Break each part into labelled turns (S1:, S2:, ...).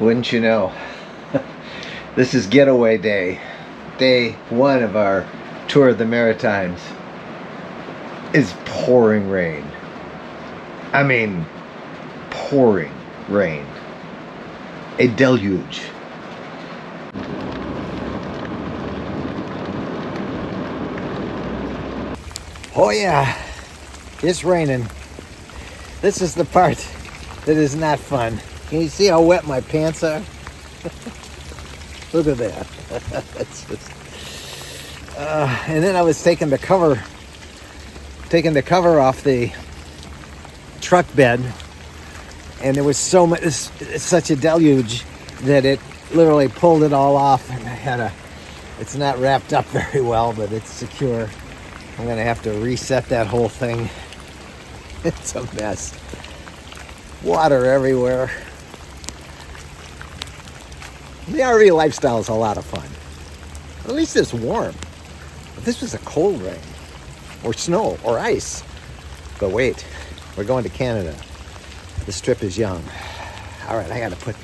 S1: Wouldn't you know? This is getaway day. Day one of our tour of the Maritimes. It's pouring rain. I mean, pouring rain. A deluge. Oh yeah, it's raining. This is the part that is not fun. Can you see how wet my pants are? Look at that. That's just, and then I was taking the cover off the truck bed, and there was so much, it's such a deluge that it literally pulled it all off, and it's not wrapped up very well, but it's secure. I'm gonna have to reset that whole thing. It's a mess. Water everywhere. The RV lifestyle is a lot of fun. At least it's warm. But this was a cold rain, or snow, or ice. But wait, we're going to Canada. This trip is young. All right, I gotta put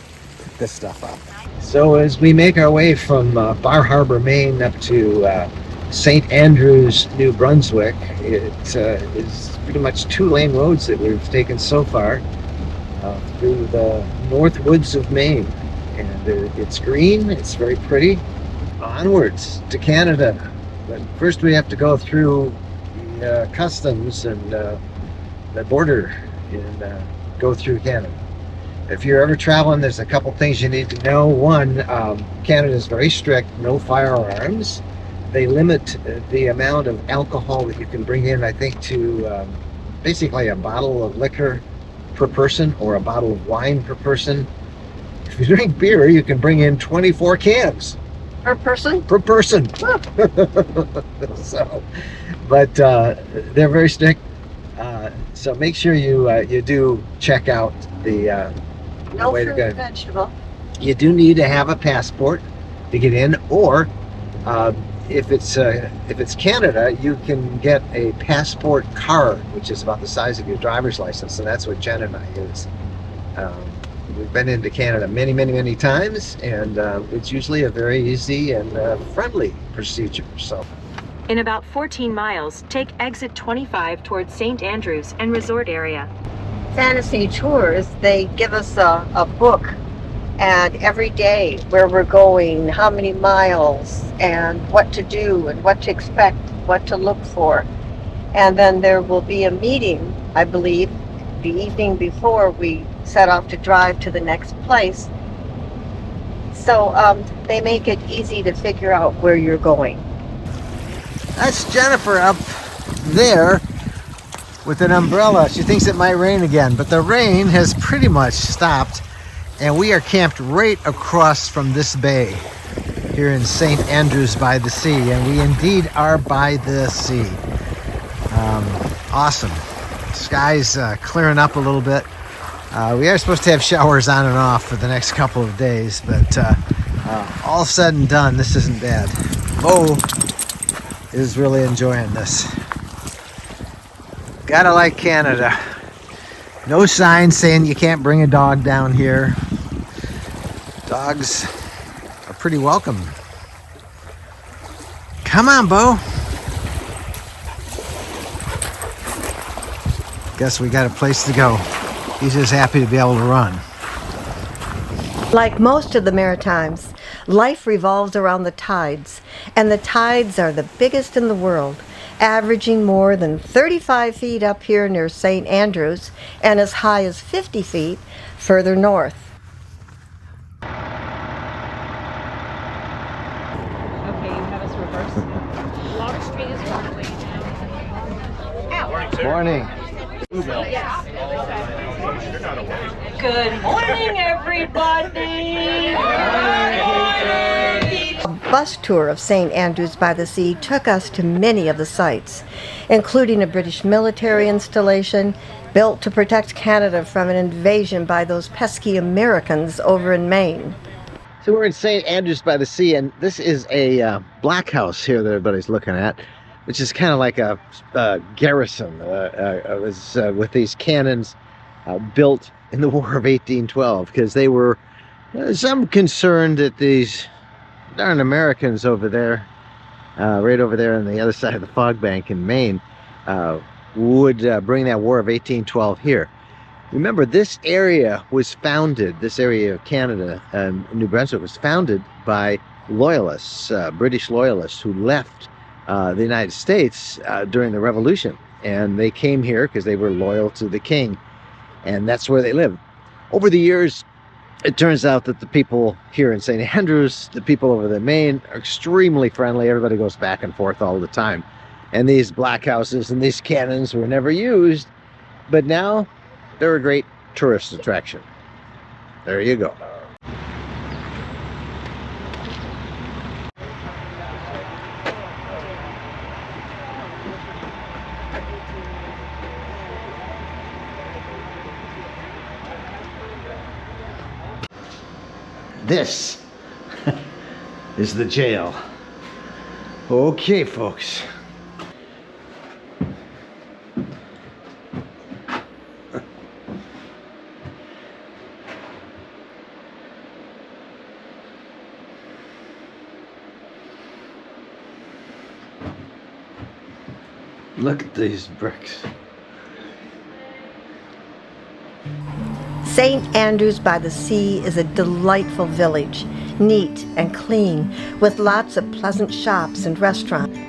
S1: this stuff up. So as we make our way from Bar Harbor, Maine up to St. Andrews, New Brunswick, it is pretty much 2-lane roads that we've taken so far through the north woods of Maine. And it's green, it's very pretty. Onwards to Canada. But first we have to go through the customs and the border and go through Canada. If you're ever traveling, there's a couple things you need to know. One, Canada is very strict, no firearms. They limit the amount of alcohol that you can bring in, I think, to basically a bottle of liquor per person or a bottle of wine per person. If you drink beer, you can bring in 24 cans.
S2: Per person?
S1: Per person. So, but they're very strict. So make sure you do check out the
S2: no
S1: way
S2: fruit
S1: to go.
S2: And vegetable.
S1: You do need to have a passport to get in, or if it's Canada, you can get a passport card, which is about the size of your driver's license, and that's what Jen and I use. We've been into Canada many times, and it's usually a very easy and friendly procedure. So,
S3: in about 14 miles, take exit 25 towards St. Andrews and resort area.
S2: Fantasy Tours, they give us a book, and every day where we're going, how many miles, and what to do, and what to expect, what to look for. And then there will be a meeting, I believe, the evening before we set off to drive to the next place. So they make it easy to figure out where you're going.
S1: that's Jennifer up there with an umbrella. She thinks it might rain again, but the rain has pretty much stopped, and we are camped right across from this bay here in St. Andrews by the Sea, and we indeed are by the sea. Awesome. Sky's clearing up a little bit. We are supposed to have showers on and off for the next couple of days, but all said and done, this isn't bad. Bo is really enjoying this. Gotta like Canada. No sign saying you can't bring a dog down here. Dogs are pretty welcome. Come on, Bo. Guess we got a place to go. He's just happy to be able to run.
S2: Like most of the Maritimes, life revolves around the tides, and the tides are the biggest in the world, averaging more than 35 feet up here near St. Andrews and as high as 50 feet further north.
S3: Okay, you have us reverse. Long Street is one way down.
S1: Morning.
S3: Good morning, everybody.
S2: A bus tour of St. Andrews by the Sea took us to many of the sites, including a British military installation built to protect Canada from an invasion by those pesky Americans over in Maine.
S1: So we're in St. Andrews by the Sea, and this is a black house here that everybody's looking at, which is kind of like a garrison. It was with these cannons built in the War of 1812, because they were I'm concerned that these darn Americans over there, right over there on the other side of the fog bank in Maine, would bring that War of 1812 here. Remember, this area was founded, this area of Canada, New Brunswick, was founded by loyalists, British loyalists who left the United States during the Revolution. And they came here because they were loyal to the king. And that's where they lived. Over the years, it turns out that the people here in St. Andrews, the people over the Maine, are extremely friendly. Everybody goes back and forth all the time. And these black houses and these cannons were never used. But now, they're a great tourist attraction. There you go. This is the jail. Okay, folks. Look at these bricks.
S2: St. Andrews by the Sea is a delightful village, neat and clean, with lots of pleasant shops and restaurants.
S4: I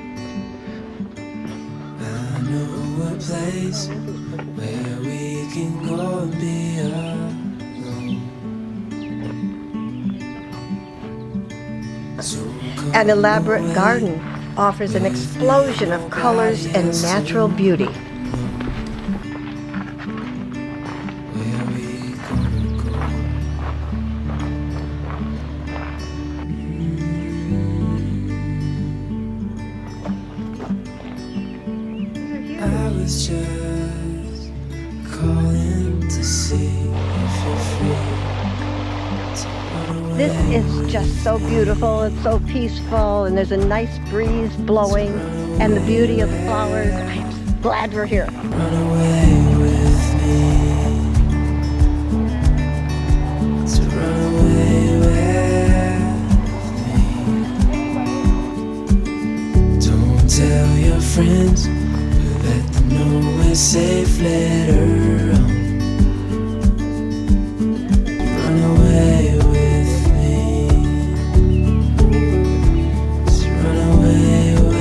S4: know a place where we can go and be alone.
S2: An elaborate garden offers an explosion of colors and natural beauty.
S4: I was just calling to see if you're free.
S2: This is just so beautiful, it's so peaceful, and there's a nice breeze blowing, and the beauty of the flowers. I'm glad we're here.
S4: Run away with me. To run away with me. Don't tell your friends, but let them know we're safe later on. Run away with me. To run away with me.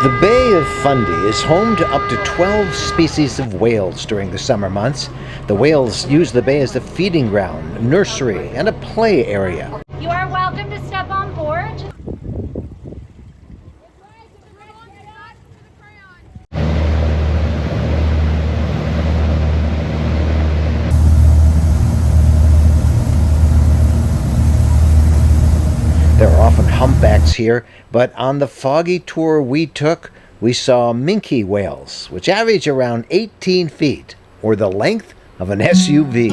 S1: The Bay of Fundy is home to up to 12 species of whales during the summer months. The whales use the bay as a feeding ground, nursery, and a play area.
S3: You are welcome to step on board.
S1: There are often humpbacks here, but on the foggy tour we took, we saw minke whales, which average around 18 feet, or the length of an SUV.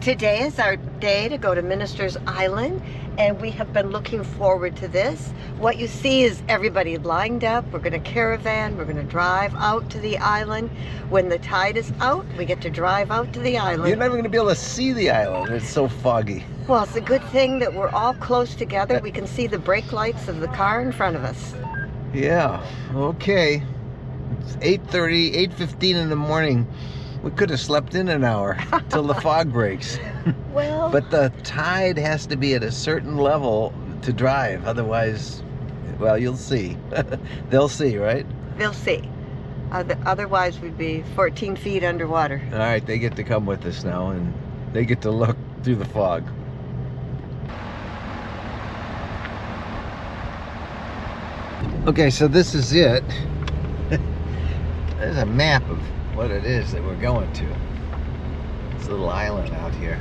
S2: Today is our great day to go to Minister's Island, and we have been looking forward to this. What you see is everybody lined up. We're going to caravan. We're going to drive out to the island. When the tide is out, we get to drive out to the island.
S1: You're never going to be able to see the island. It's so foggy.
S2: Well, it's a good thing that we're all close together. We can see the brake lights of the car in front of us.
S1: Yeah, okay. It's 8:30, 8:15 in the morning. We could have slept in an hour till the fog breaks.
S2: Well,
S1: But the tide has to be at a certain level to drive. Otherwise, well, you'll see. They'll see, right?
S2: they'll see. Otherwise, we'd be 14 feet underwater.
S1: All right, they get to come with us now, and they get to look through the fog. Okay, so this is it. There's a map of what it is that we're going to. This little island out here.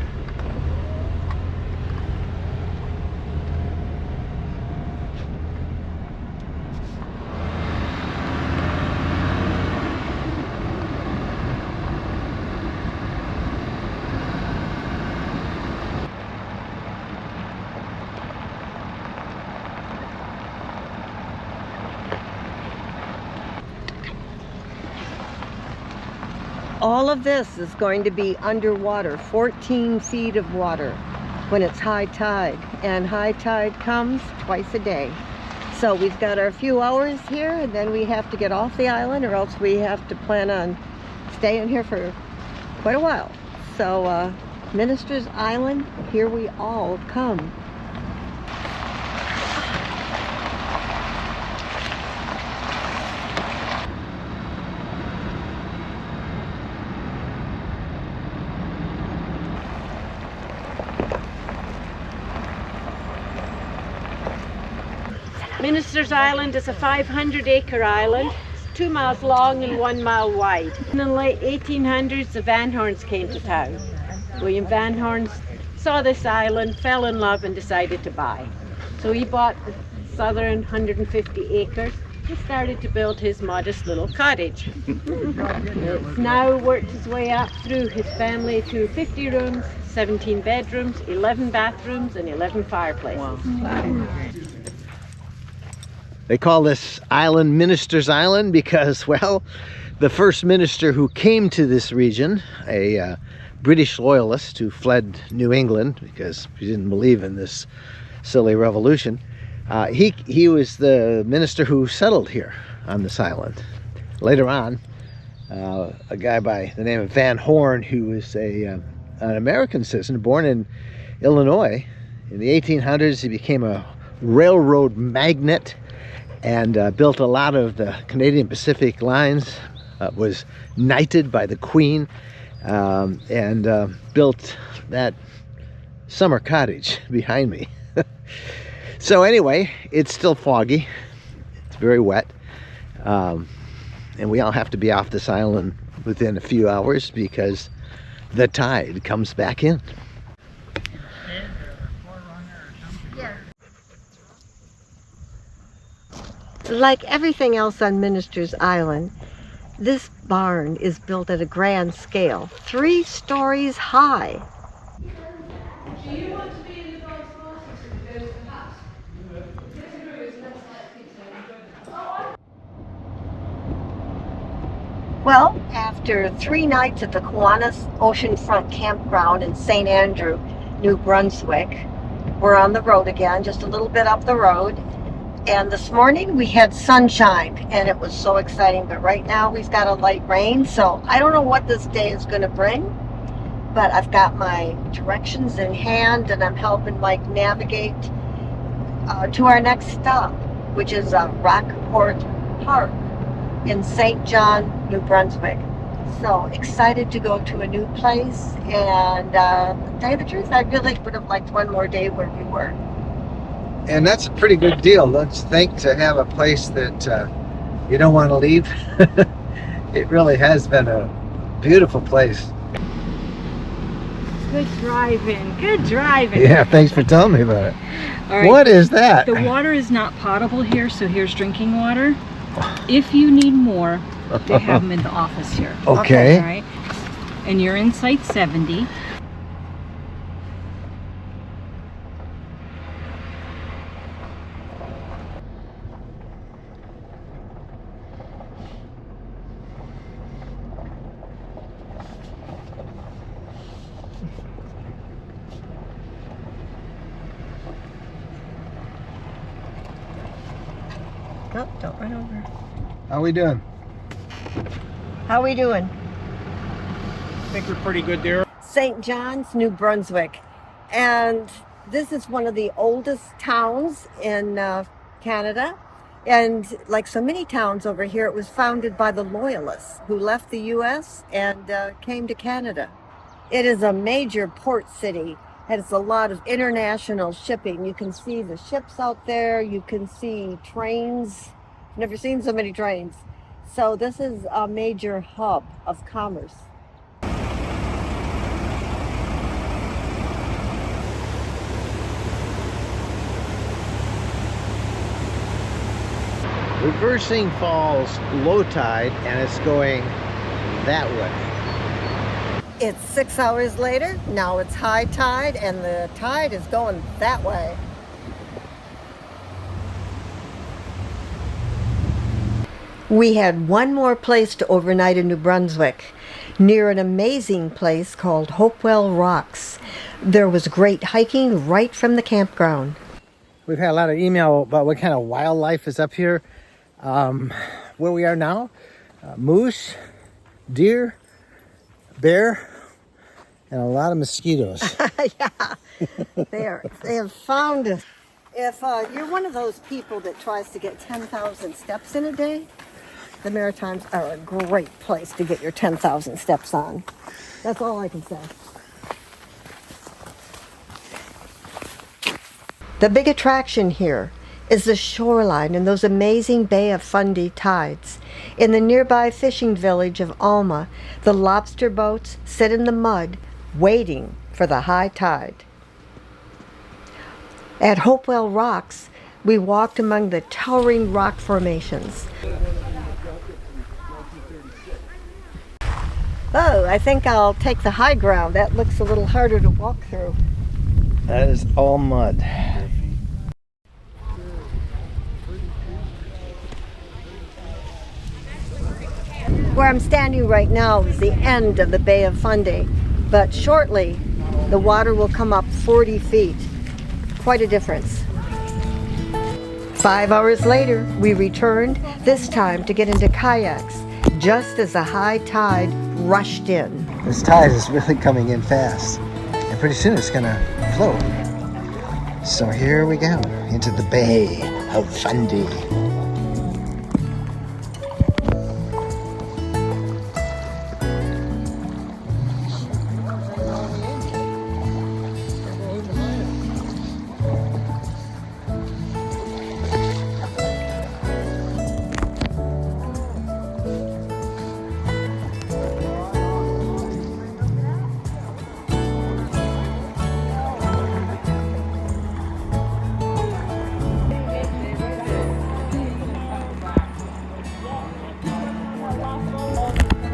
S2: All of this is going to be underwater, 14 feet of water when it's high tide. And high tide comes twice a day. So we've got our few hours here, and then we have to get off the island, or else we have to plan on staying here for quite a while. So Minister's Island, here we all come.
S3: Minister's Island is a 500-acre island. It's 2 miles long and 1 mile wide. In the late 1800s, the Van Horns came to town. William Van Horn saw this island, fell in love, and decided to buy. So he bought the southern 150 acres and started to build his modest little cottage. It's now worked his way up through his family to 50 rooms, 17 bedrooms, 11 bathrooms, and 11 fireplaces. Wow.
S1: They call this island Minister's Island because, well, the first minister who came to this region, a British loyalist who fled New England because he didn't believe in this silly revolution, he was the minister who settled here on this island. Later on, a guy by the name of Van Horn, who was an American citizen born in Illinois, in the 1800s he became a railroad magnate and built a lot of the Canadian Pacific lines, was knighted by the Queen, and built that summer cottage behind me. So anyway, it's still foggy, it's very wet, and we all have to be off this island within a few hours because the tide comes back in.
S2: Like everything else on Minister's Island, this barn is built at a grand scale, 3 stories high.
S3: Do you want to be in the dog's classes if it goes to the house?
S2: Well, after 3 nights at the Kiwanis Oceanfront Campground in St. Andrew, New Brunswick, we're on the road again, just a little bit up the road. And this morning we had sunshine and it was so exciting, but right now we've got a light rain, so I don't know what this day is going to bring, but I've got my directions in hand and I'm helping Mike navigate to our next stop, which is Rockport Park in St. John, New Brunswick. So excited to go to a new place, and to tell you the truth, I really would have liked one more day where we were.
S1: And that's a pretty good deal. Let's think to have a place that you don't want to leave. It really has been a beautiful place.
S3: Good driving, good driving.
S1: Yeah, thanks for telling me about it.
S5: All right.
S1: What is that?
S5: The water is not potable here, so here's drinking water. If you need more, they have them in the office here.
S1: Okay.
S5: All right. And you're in Site 70.
S2: Oh, don't run over.
S1: How we doing?
S2: How we doing?
S6: I think we're pretty good there.
S2: St. John's, New Brunswick. And this is one of the oldest towns in Canada. And like so many towns over here, it was founded by the Loyalists who left the U.S. and came to Canada. It is a major port city. Has a lot of international shipping. You can see the ships out there. You can see trains. Never seen so many trains. So this is a major hub of commerce.
S1: Reversing falls low tide, and it's going that way.
S2: It's 6 hours later. Now it's high tide, and the tide is going that way. We had one more place to overnight in New Brunswick, near an amazing place called Hopewell Rocks. There was great hiking right from the campground.
S1: We've had a lot of email about what kind of wildlife is up here. Where we are now, moose, deer, bear, and a lot of mosquitoes.
S2: Yeah, they have found us. If you're one of those people that tries to get 10,000 steps in a day, the Maritimes are a great place to get your 10,000 steps on. That's all I can say. The big attraction here is the shoreline and those amazing Bay of Fundy tides. In the nearby fishing village of Alma, the lobster boats sit in the mud waiting for the high tide. At Hopewell Rocks, we walked among the towering rock formations. Oh, I think I'll take the high ground. That looks a little harder to walk through.
S1: That is all mud.
S2: Where I'm standing right now is the end of the Bay of Fundy, but shortly the water will come up 40 feet. Quite a difference. 5 hours later, we returned, this time to get into kayaks, just as the high tide rushed in.
S1: This tide is really coming in fast, and pretty soon it's gonna float. So here we go, into the Bay of Fundy.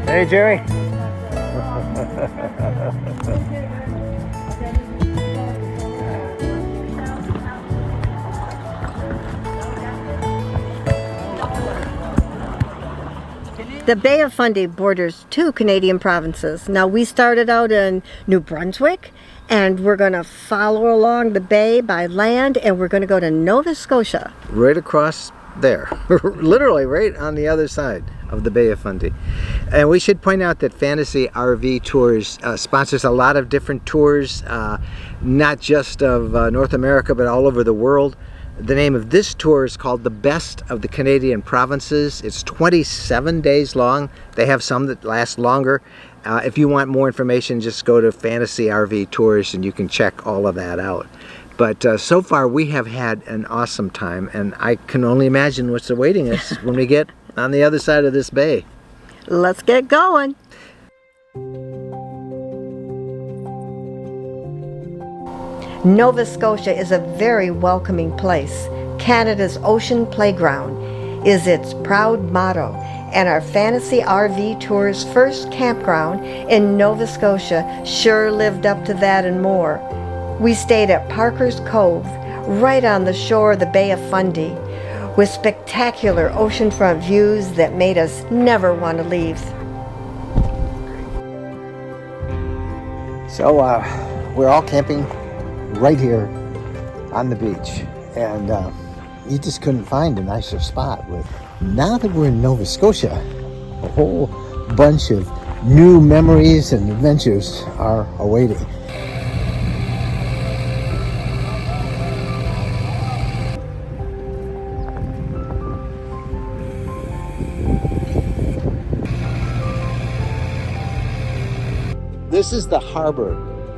S1: Hey, Jerry.
S2: The Bay of Fundy borders 2 Canadian provinces. Now, we started out in New Brunswick, and we're going to follow along the bay by land, and we're going to go to Nova Scotia.
S1: Right across there, literally right on the other side of the Bay of Fundy. And we should point out that Fantasy RV Tours sponsors a lot of different tours, not just of North America, but all over the world. The name of this tour is called The Best of the Canadian Provinces. It's 27 days long. They have some that last longer. If you want more information, just go to Fantasy RV Tours and you can check all of that out. But so far we have had an awesome time, and I can only imagine what's awaiting us when we get on the other side of this bay.
S2: Let's get going. Nova Scotia is a very welcoming place. Canada's ocean playground is its proud motto, and our Fantasy RV Tour's first campground in Nova Scotia sure lived up to that and more. We stayed at Parker's Cove, right on the shore of the Bay of Fundy, with spectacular oceanfront views that made us never want to leave.
S1: So we're all camping right here on the beach, and you just couldn't find a nicer spot. Now that we're in Nova Scotia, a whole bunch of new memories and adventures are awaiting. This is the harbor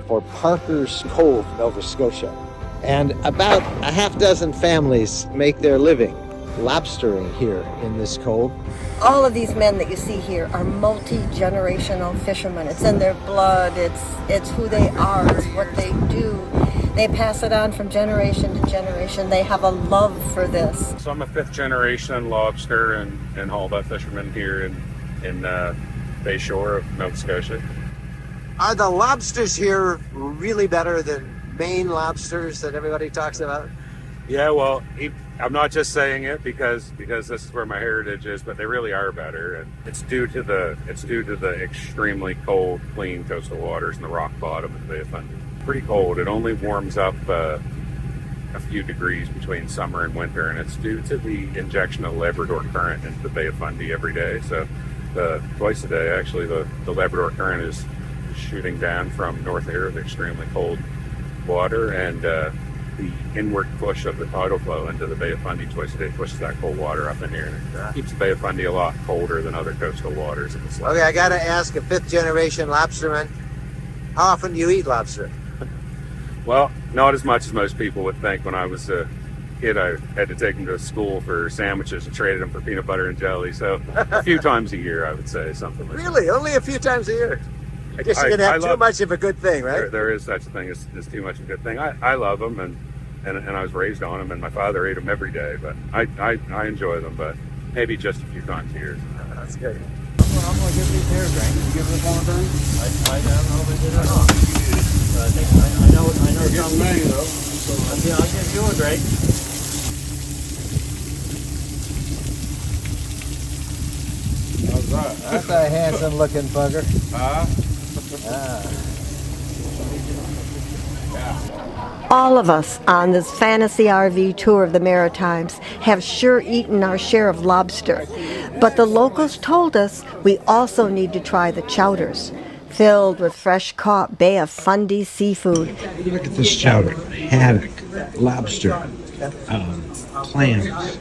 S1: for Parker's Cove, Nova Scotia. And about a half dozen families make their living lobstering here in this cove.
S2: All of these men that you see here are multi-generational fishermen. It's in their blood, it's who they are, it's what they do. They pass it on from generation to generation. They have a love for this.
S7: So I'm a 5th generation lobster and halibut fisherman here in Bayshore of Nova Scotia.
S1: Are the lobsters here really better than Maine lobsters that everybody talks about?
S7: Yeah, well, I'm not just saying it because this is where my heritage is, but they really are better, and it's due to the extremely cold, clean coastal waters and the rock bottom of the Bay of Fundy. Pretty cold. It only warms up a few degrees between summer and winter, and it's due to the injection of Labrador current into the Bay of Fundy every day. So twice a day, actually, the Labrador current is shooting down from north here, the extremely cold water, and the inward push of the tidal flow into the Bay of Fundy twice a day pushes that cold water up in here, and it keeps the Bay of Fundy a lot colder than other coastal waters.
S1: Okay, I gotta ask a 5th generation lobsterman, how often do you eat lobster?
S7: Well, not as much as most people would think. When I was a kid, I had to take them to school for sandwiches and traded them for peanut butter and jelly, so a few times a year, I would say, something like that.
S1: Really? Only a few times a year? I guess you can have too much of a good thing, right?
S7: There is such a thing as too much of a good thing. I love them, and I was raised on them, and my father ate them every day, but I enjoy them, but maybe just a few times a year.
S1: That's good.
S6: Well, I'm going to give these here a drink. You give this one a drink? I don't know if I did or not. I know some many, though. I'll give you a drink. How's that?
S1: That's a handsome looking bugger.
S2: All of us on this fantasy RV tour of the Maritimes have sure eaten our share of lobster. But the locals told us we also need to try the chowders, filled with fresh caught Bay of Fundy seafood.
S8: Look at this chowder. Haddock, lobster, clams.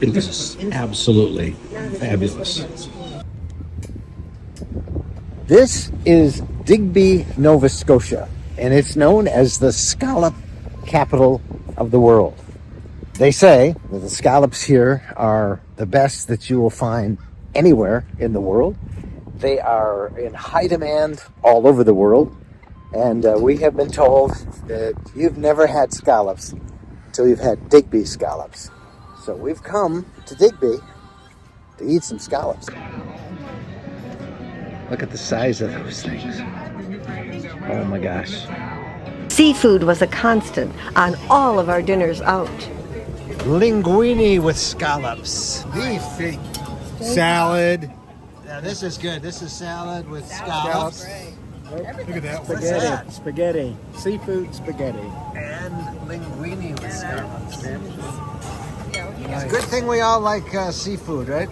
S8: It is absolutely fabulous.
S1: This is Digby, Nova Scotia, and it's known as the scallop capital of the world. They say that the scallops here are the best that you will find anywhere in the world. They are in high demand all over the world, and we have been told that you've never had scallops until you've had Digby scallops. So we've come to Digby to eat some scallops. Look at the size of those things. Oh my gosh.
S2: Seafood was a constant on all of our dinners out.
S1: Linguine with scallops. Beef.
S6: Salad.
S1: Now this is good. This is salad with scallops.
S6: Look at that.
S1: What's that?
S6: Spaghetti. Seafood spaghetti.
S1: And linguine with scallops. It's a good thing we all like seafood, right?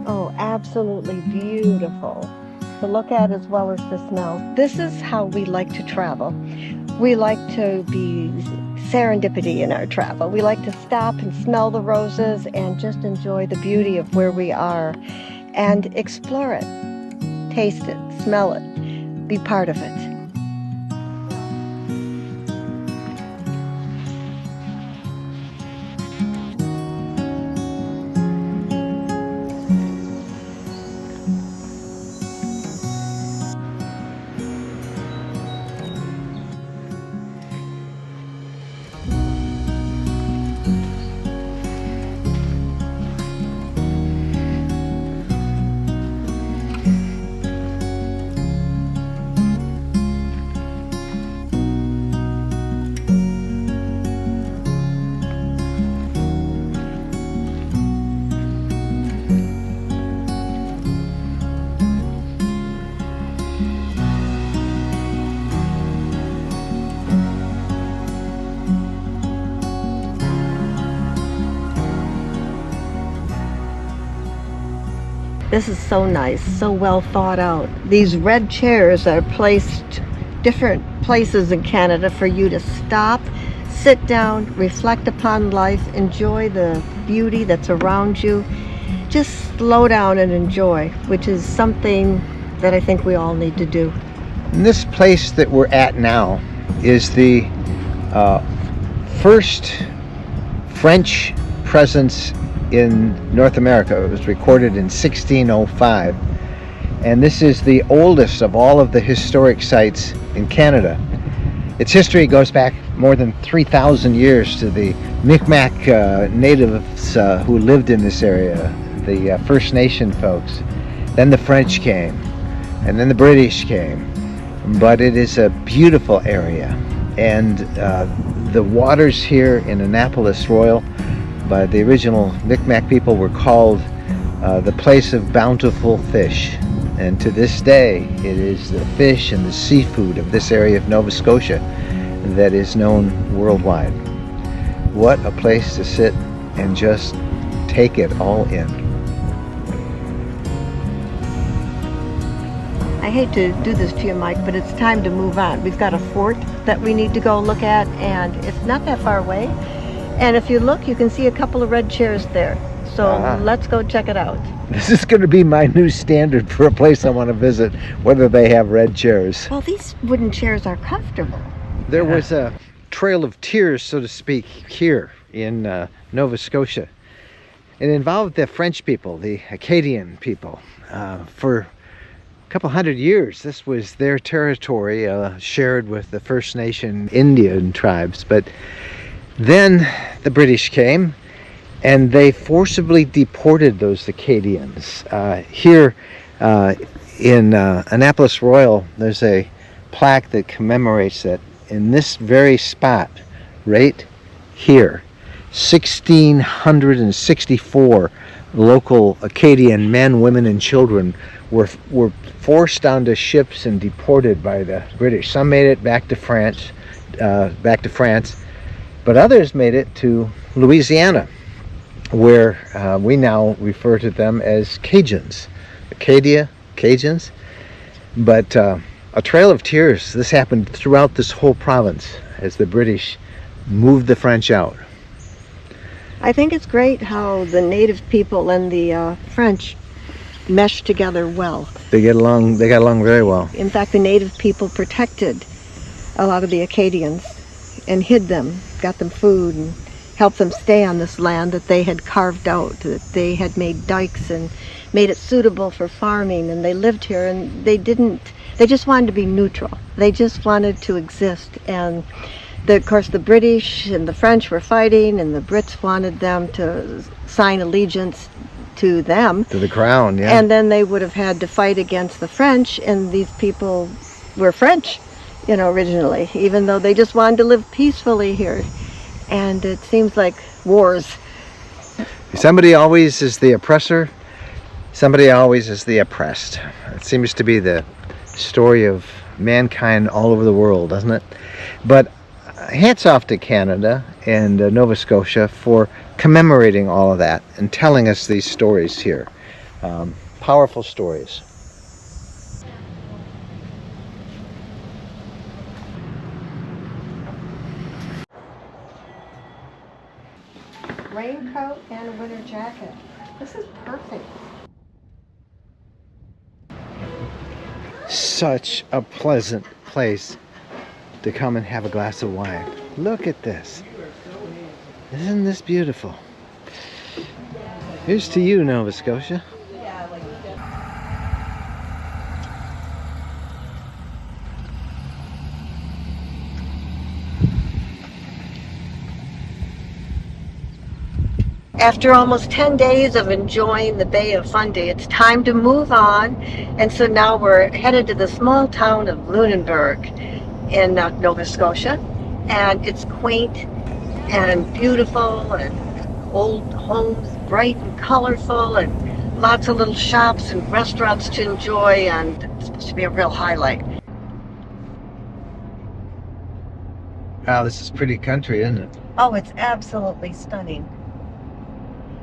S2: Oh, absolutely beautiful to look at as well as to smell. This is how we like to travel. We like to be serendipity in our travel. We like to stop and smell the roses and just enjoy the beauty of where we are and explore it, taste it, smell it, be part of it. This is so nice, so well thought out. These red chairs are placed different places in Canada for you to stop, sit down, reflect upon life, enjoy the beauty that's around you. Just slow down and enjoy, which is something that I think we all need to do.
S1: And this place that we're at now is the first French presence in North America. It was recorded in 1605, and this is the oldest of all of the historic sites in Canada. Its history goes back more than 3,000 years to the Mi'kmaq natives who lived in this area, the First Nation folks. Then the French came, and then the British came. But it is a beautiful area, and the waters here in Annapolis Royal by the original Mi'kmaq people were called the place of bountiful fish. And to this day, it is the fish and the seafood of this area of Nova Scotia that is known worldwide. What a place to sit and just take it all in.
S2: I hate to do this to you, Mike, but it's time to move on. We've got a fort that we need to go look at, and it's not that far away. And if you look, you can see a couple of red chairs there. So let's go check it out.
S1: This is going to be my new standard for a place I want to visit, whether they have red chairs.
S2: Well, these wooden chairs are comfortable.
S1: There was a trail of tears, so to speak, here in Nova Scotia. It involved the French people, the Acadian people. For a couple hundred years, this was their territory, shared with the First Nation Indian tribes. But then the British came, and they forcibly deported those Acadians. Here in Annapolis Royal, there's a plaque that commemorates that in this very spot, right here, 1,664 local Acadian men, women, and children were forced onto ships and deported by the British. Some made it back to France, but others made it to Louisiana, where we now refer to them as Cajuns, Acadia, Cajuns. But a trail of tears, this happened throughout this whole province as the British moved the French out.
S2: I think it's great how the native people and the French mesh together well.
S1: They got along very well.
S2: In fact, the native people protected a lot of the Acadians and hid them, got them food, and helped them stay on this land that they had carved out, that they had made dikes and made it suitable for farming, and they lived here, and they just wanted to be neutral. They just wanted to exist. And of course the British and the French were fighting, and the Brits wanted them to sign allegiance to them.
S1: To the crown, yeah.
S2: And then they would have had to fight against the French, and these people were French, originally, even though they just wanted to live peacefully here. And it seems like wars.
S1: Somebody always is the oppressor, somebody always is the oppressed. It seems to be the story of mankind all over the world, doesn't it? But hats off to Canada and Nova Scotia for commemorating all of that and telling us these stories here. Powerful stories.
S2: Raincoat and a winter jacket. This is perfect.
S1: Such a pleasant place to come and have a glass of wine. Look at this. Isn't this beautiful? Here's to you, Nova Scotia.
S2: After almost 10 days of enjoying the Bay of Fundy, it's time to move on. And so now we're headed to the small town of Lunenburg in Nova Scotia. And it's quaint and beautiful, and old homes, bright and colorful, and lots of little shops and restaurants to enjoy, and it's supposed to be a real highlight.
S1: Wow, this is pretty country, isn't it?
S2: Oh, it's absolutely stunning.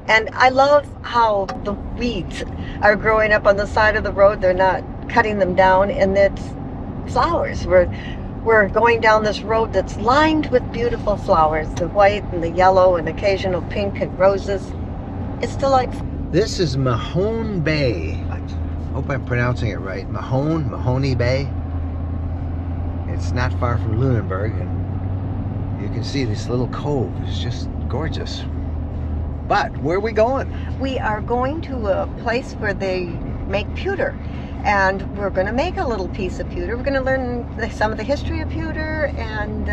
S2: And I love how the weeds are growing up on the side of the road. They're not cutting them down, and it's flowers. We're going down this road that's lined with beautiful flowers, the white and the yellow and occasional pink and roses. It's delightful.
S1: This is Mahone Bay. I hope I'm pronouncing it right. Mahoney Bay. It's not far from Lunenburg, and you can see this little cove is just gorgeous. But where are we going?
S2: We are going to a place where they make pewter, and we're going to make a little piece of pewter. We're going to learn some of the history of pewter and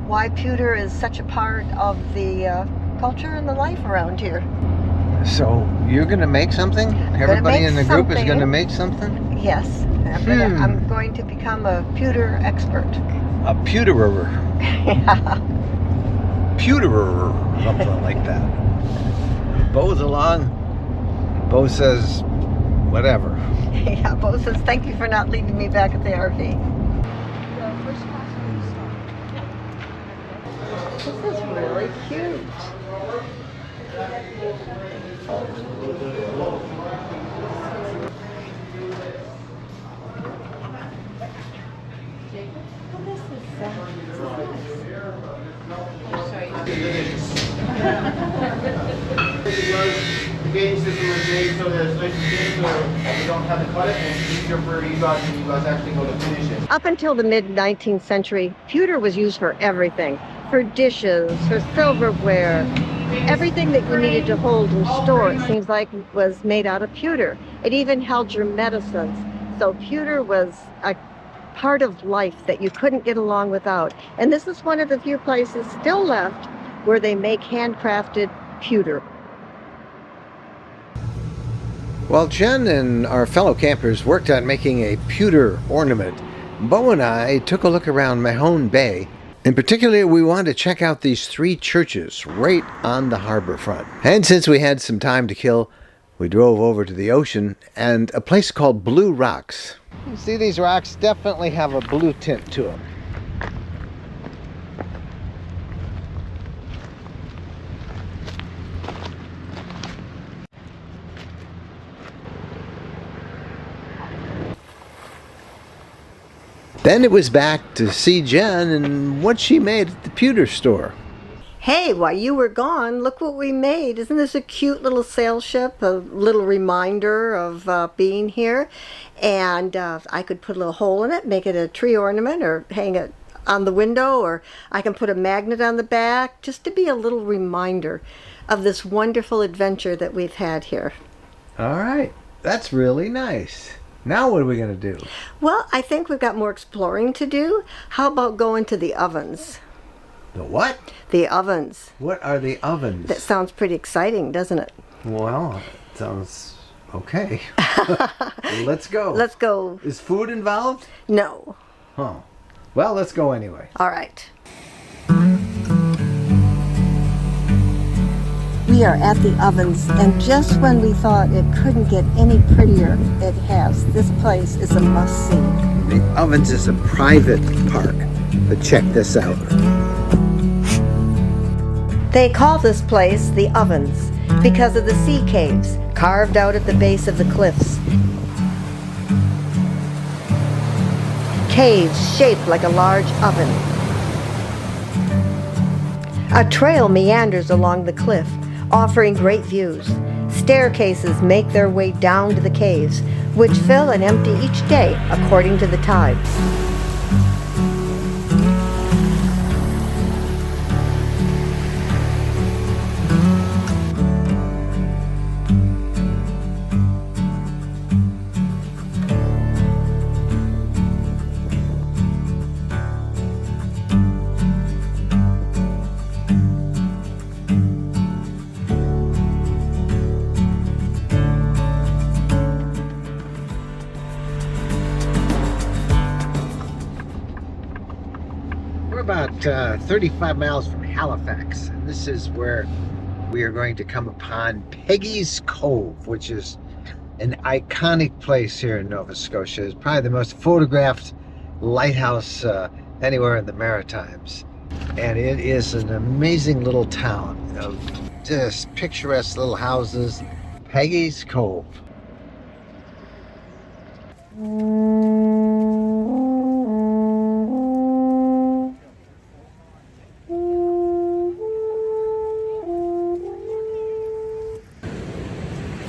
S2: why pewter is such a part of the culture and the life around here.
S1: So you're going to make something? Everybody in the group is going to make something?
S2: Yes. I'm going to become a pewter expert.
S1: A pewterer.
S2: Yeah.
S1: Pewterer, something like that. Bo's along. Bo says, whatever.
S2: Yeah, Bo says, thank you for not leaving me back at the RV. This is really cute.
S6: The gating system was made so that it's nice and thin, so we don't have to cut it, and it's easier for you guys when you guys actually go to finish it.
S2: Up until the mid-19th century, pewter was used for everything. For dishes, for silverware, everything that you needed to hold and store, it seems like, was made out of pewter. It even held your medicines. So pewter was a part of life that you couldn't get along without. And this is one of the few places still left where they make handcrafted pewter.
S1: While Jen and our fellow campers worked on making a pewter ornament, Bo and I took a look around Mahone Bay. In particular, we wanted to check out these 3 churches right on the harbor front. And since we had some time to kill, we drove over to the ocean and a place called Blue Rocks. You see, these rocks definitely have a blue tint to them. Then it was back to see Jen and what she made at the pewter store.
S2: Hey, while you were gone, look what we made. Isn't this a cute little sail ship? A little reminder of being here. And I could put a little hole in it, make it a tree ornament, or hang it on the window, or I can put a magnet on the back, just to be a little reminder of this wonderful adventure that we've had here.
S1: All right, that's really nice. Now what are we going to do?
S2: Well, I think we've got more exploring to do. How about going to the ovens?
S1: The what?
S2: The ovens.
S1: What are the ovens?
S2: That sounds pretty exciting, doesn't it?
S1: Well, it sounds okay. Let's go.
S2: Let's go.
S1: Is food involved?
S2: No.
S1: Huh. Well, let's go anyway.
S2: All right. We are at the ovens, and just when we thought it couldn't get any prettier, it has. This place is a must-see.
S1: The ovens is a private park, but check this out.
S2: They call this place the ovens because of the sea caves carved out at the base of the cliffs. Caves shaped like a large oven. A trail meanders along the cliff, offering great views. Staircases make their way down to the caves, which fill and empty each day according to the tides.
S1: We're about 35 miles from Halifax, and this is where we are going to come upon Peggy's Cove, which is an iconic place here in Nova Scotia. It's probably the most photographed lighthouse anywhere in the Maritimes. And it is an amazing little town of Just picturesque little houses. Peggy's Cove.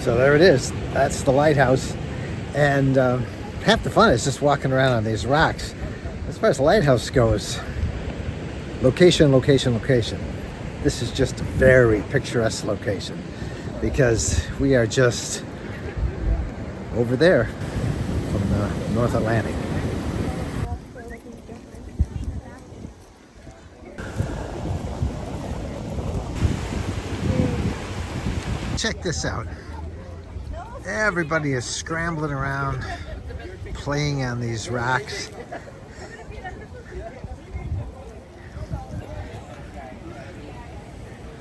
S1: So there it is. That's the lighthouse. And half the fun is just walking around on these rocks. As far as the lighthouse goes, location, location, location. This is just a very picturesque location because we are just over there from the North Atlantic. Check this out. Everybody is scrambling around, playing on these rocks.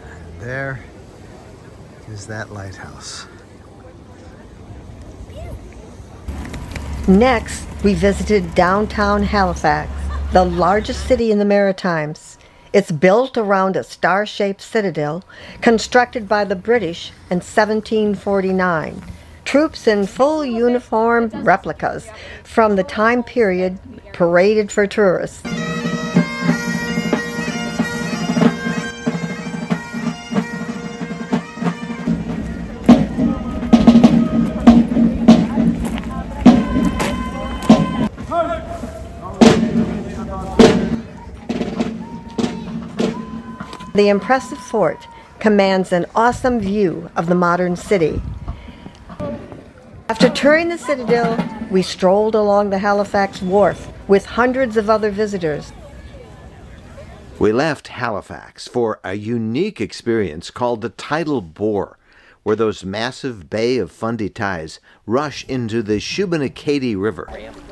S1: And there is that lighthouse.
S2: Next, we visited downtown Halifax, the largest city in the Maritimes. It's built around a star-shaped citadel constructed by the British in 1749. Troops in full uniform replicas from the time period paraded for tourists. The impressive fort commands an awesome view of the modern city. After touring the citadel, we strolled along the Halifax wharf with hundreds of other visitors.
S9: We left Halifax for a unique experience called the tidal bore, where those massive Bay of Fundy tides rush into the Shubenacadie River.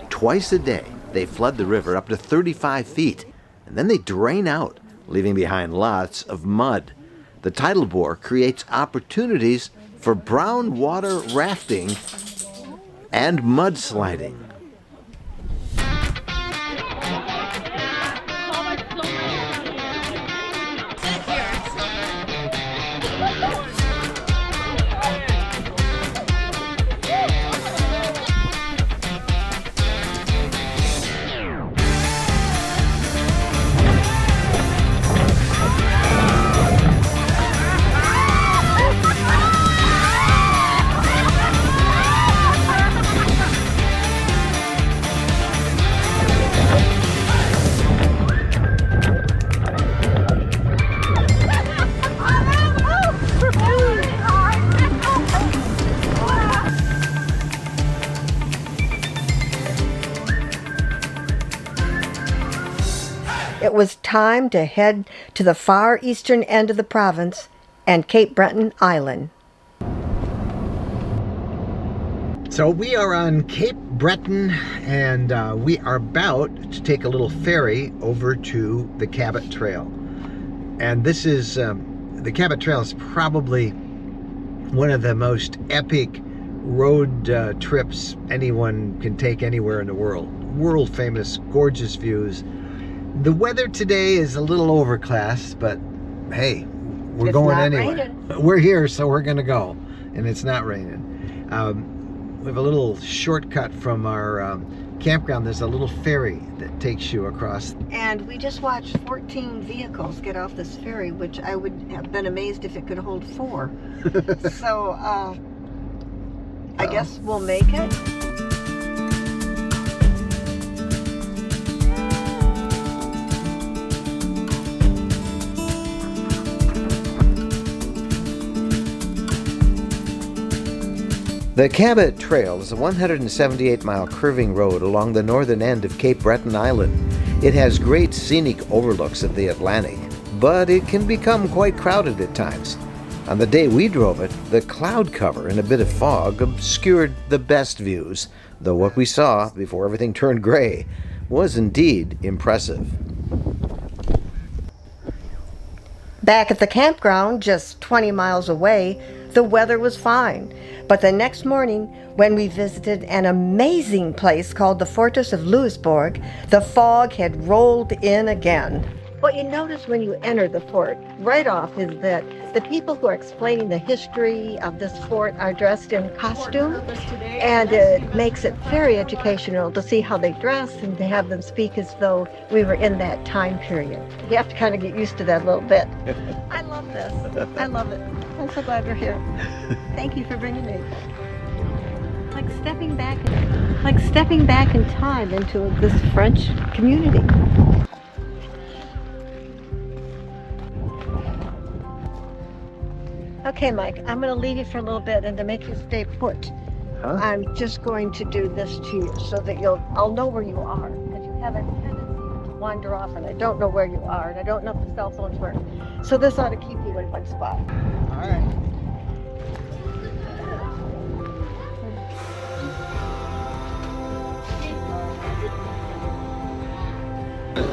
S9: Twice a day, they flood the river up to 35 feet, and then they drain out, leaving behind lots of mud. The tidal bore creates opportunities for brown water rafting and mudsliding.
S2: It was time to head to the far eastern end of the province and Cape Breton Island.
S1: So we are on Cape Breton, and we are about to take a little ferry over to the Cabot Trail. And this is, the Cabot Trail is probably one of the most epic road trips anyone can take anywhere in the world. World famous, gorgeous views. The weather today is a little overcast, but hey, we're going anyway. We're here, so we're gonna go, and it's not raining. We have a little shortcut from our campground. There's a little ferry that takes you across.
S2: And we just watched 14 vehicles get off this ferry, which I would have been amazed if it could hold 4. So I guess we'll make it.
S9: The Cabot Trail is a 178-mile curving road along the northern end of Cape Breton Island. It has great scenic overlooks of the Atlantic, but it can become quite crowded at times. On the day we drove it, the cloud cover and a bit of fog obscured the best views, though what we saw before everything turned gray was indeed impressive.
S2: Back at the campground, just 20 miles away, the weather was fine. But the next morning, when we visited an amazing place called the Fortress of Louisbourg, the fog had rolled in again. What you notice when you enter the fort right off is that The people who are explaining the history of this fort are dressed in costume, and it makes it very educational to see how they dress and to have them speak as though we were in that time period. You have to kind of get used to that a little bit. I love this. I love it. I'm so glad you're here. Thank you for bringing me. Like stepping back in time into this French community. Okay, Mike, I'm going to leave you for a little bit, and to make you stay put, I'm just going to do this to you so that I'll know where you are, because you have a tendency to wander off, and I don't know where you are, and I don't know if the cell phones work. So this ought to keep you in one spot.
S1: All right.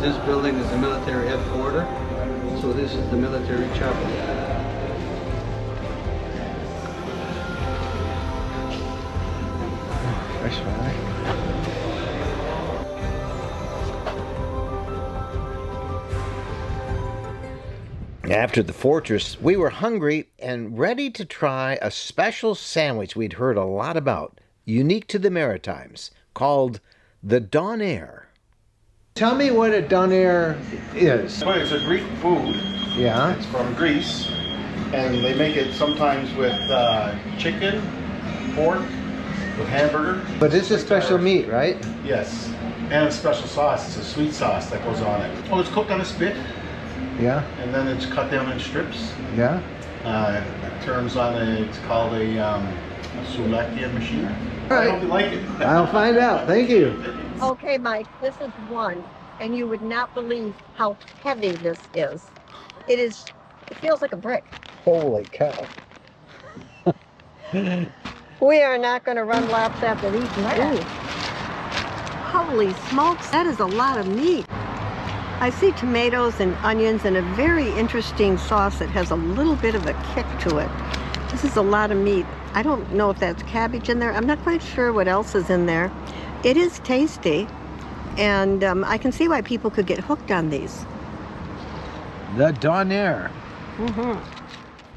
S6: This building is the military headquarters, so this is the military chapel.
S1: Fresh fry. After the fortress, we were hungry and ready to try a special sandwich we'd heard a lot about, unique to the Maritimes, called the donair. Tell me what a donair is.
S10: Well, it's a Greek food.
S1: Yeah.
S10: It's from Greece, and they make it sometimes with chicken, pork, with hamburger.
S1: But it's a special meat, right?
S10: Yes, and a special sauce. It's a sweet sauce that goes on it. Oh, it's cooked on a spit.
S1: Yeah.
S10: And then it's cut down in strips.
S1: Yeah.
S10: Terms on it's called a soulakia machine.
S1: All right.
S10: I hope you like it.
S1: I'll find out. Thank you.
S2: Okay, Mike, this is one, and you would not believe how heavy this is. It feels like a brick.
S1: Holy cow.
S2: We are not going to run laps after eating that. Holy smokes, that is a lot of meat. I see tomatoes and onions and a very interesting sauce that has a little bit of a kick to it. This is a lot of meat. I don't know if that's cabbage in there. I'm not quite sure what else is in there. It is tasty, and I can see why people could get hooked on these.
S1: The donair.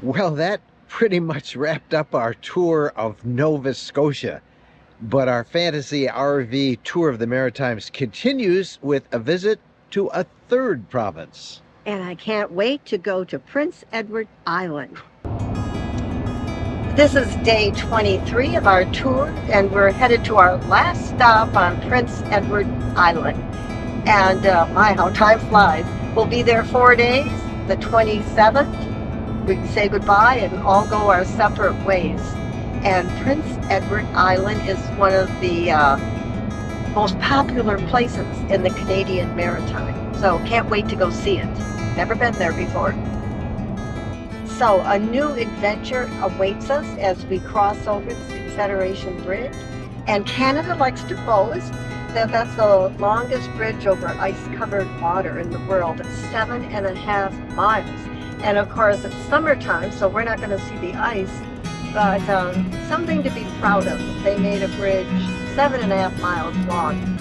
S1: Well, that pretty much wrapped up our tour of Nova Scotia. But our fantasy RV tour of the Maritimes continues with a visit to a third province.
S2: And I can't wait to go to Prince Edward Island. This is day 23 of our tour, and we're headed to our last stop on Prince Edward Island. And my, how time flies. We'll be there 4 days. The 27th, we can say goodbye and all go our separate ways. And Prince Edward Island is one of the most popular places in the Canadian Maritimes. So can't wait to go see it. Never been there before. So a new adventure awaits us as we cross over this Confederation Bridge. And Canada likes to boast that that's the longest bridge over ice-covered water in the world. It's 7.5 miles. And of course, it's summertime, so we're not going to see the ice, but something to be proud of. They made a bridge 7.5 miles long.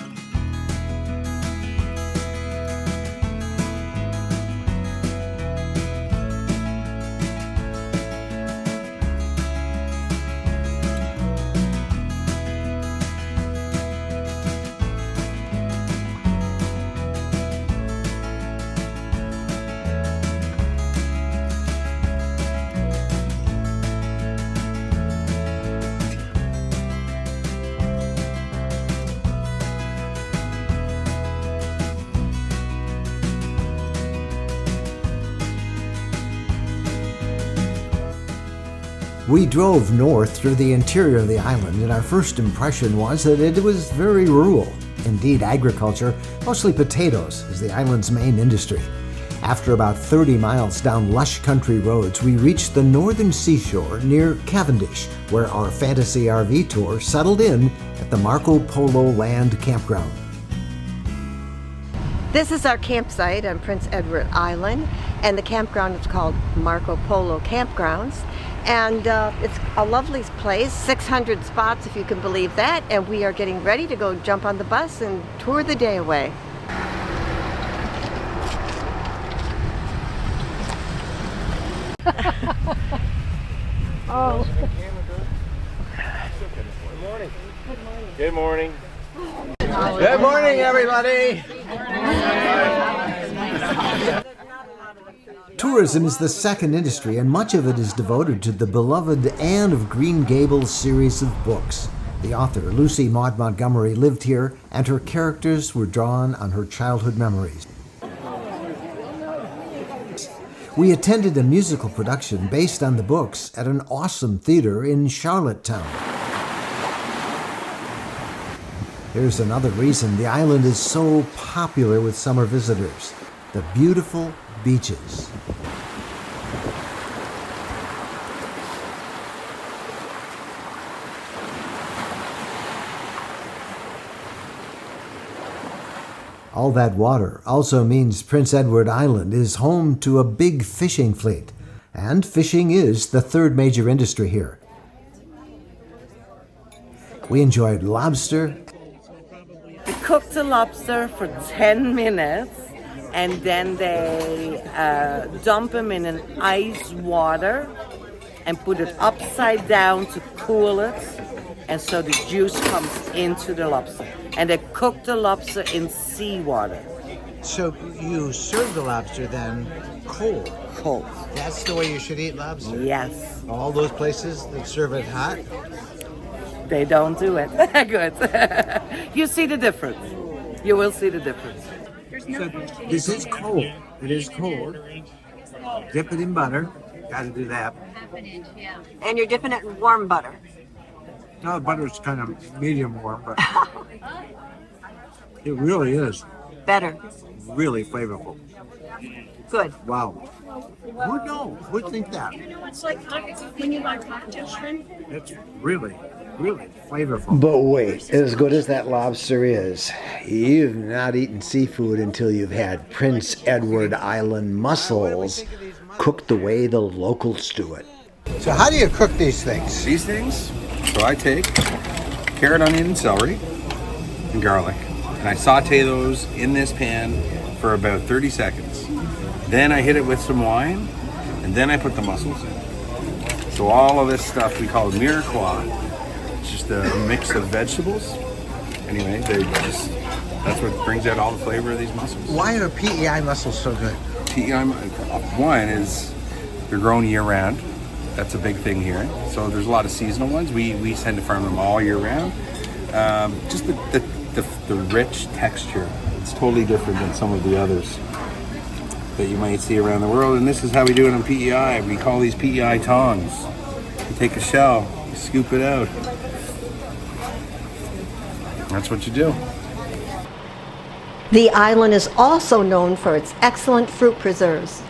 S1: We drove north through the interior of the island, and our first impression was that it was very rural. Indeed, agriculture, mostly potatoes, is the island's main industry. After about 30 miles down lush country roads, we reached the northern seashore near Cavendish, where our fantasy RV tour settled in at the Marco Polo Land Campground.
S2: This is our campsite on Prince Edward Island, and the campground is called Marco Polo Campgrounds. And it's a lovely place, 600 spots if you can believe that, and we are getting ready to go jump on the bus and tour the day away. Oh.
S6: Good morning.
S1: Good morning, everybody.
S11: Tourism is the second industry, and much of it is devoted to the beloved Anne of Green Gables series of books. The author, Lucy Maud Montgomery, lived here, and her characters were drawn on her childhood memories. We attended a musical production based on the books at an awesome theater in Charlottetown. Here's another reason the island is so popular with summer visitors: the beautiful beaches. All that water also means Prince Edward Island is home to a big fishing fleet, and fishing is the third major industry here. We enjoyed lobster.
S12: They cook the lobster for 10 minutes and then they dump them in an ice water and put it upside down to cool it, and so the juice comes into the lobster. And they cook the lobster in seawater.
S13: So you serve the lobster then cold?
S12: Cold.
S13: That's the way you should eat lobster?
S12: Yes.
S13: All those places that serve it hot?
S12: They don't do it. Good. You see the difference. You will see the difference.
S13: So this is cold. It is cold. Dip it in butter. Got to do that.
S2: And you're dipping it in warm butter.
S13: No, the butter's kind of medium warm, but it really is
S2: Better.
S13: really flavorful.
S2: Good.
S13: Wow. Who'd know? Who'd think that?
S14: It's like when you like cocktail shrimp.
S13: It's really, really flavorful.
S1: But wait, as good as that lobster is, you've not eaten seafood until you've had Prince Edward Island mussels cooked the way the locals do it.
S13: So how do you cook these things?
S15: These things? So I take carrot, onion, and celery, and garlic, and I saute those in this pan for about 30 seconds. Then I hit it with some wine, and then I put the mussels in. So all of this stuff we call mirepoix. It's just a mix of vegetables. Anyway, that's what brings out all the flavor of these mussels.
S13: Why are PEI mussels so good?
S15: PEI, one is they're grown year round. That's a big thing here. So there's a lot of seasonal ones. We tend to farm them all year round. Just the rich texture. It's totally different than some of the others that you might see around the world. And this is how we do it on PEI. We call these PEI tongs. You take a shell, you scoop it out. That's what you do.
S2: The island is also known for its excellent fruit preserves.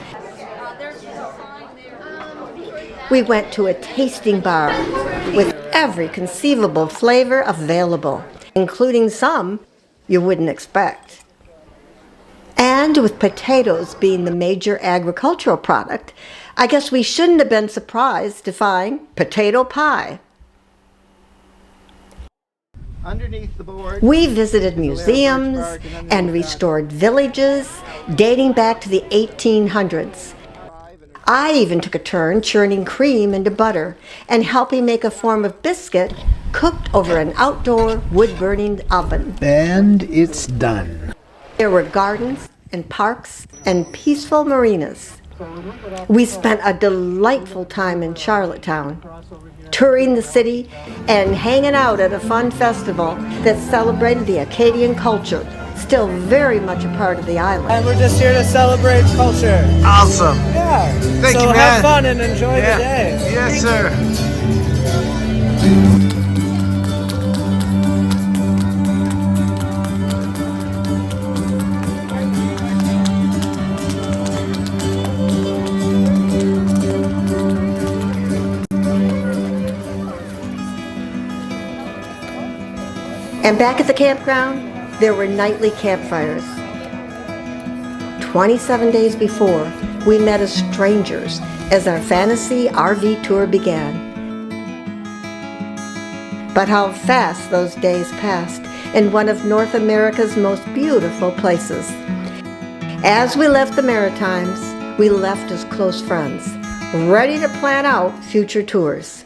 S2: We went to a tasting bar with every conceivable flavor available, including some you wouldn't expect. And with potatoes being the major agricultural product, I guess we shouldn't have been surprised to find potato pie.
S10: Underneath the board,
S2: We visited museums and restored villages dating back to the 1800s. I even took a turn churning cream into butter and helping make a form of biscuit cooked over an outdoor wood-burning oven.
S1: And it's done.
S2: There were gardens and parks and peaceful marinas. We spent a delightful time in Charlottetown, touring the city and hanging out at a fun festival that celebrated the Acadian culture, still very much a part of the island.
S16: And we're just here to celebrate culture.
S13: Awesome.
S16: Yeah.
S13: Thank you,
S16: So
S13: man.
S16: have fun and enjoy the day.
S13: Yes, sir.
S2: And back at the campground, there were nightly campfires. 27 days before, we met as strangers as our fantasy RV tour began. But how fast those days passed in one of North America's most beautiful places. As we left the Maritimes, we left as close friends, ready to plan out future tours.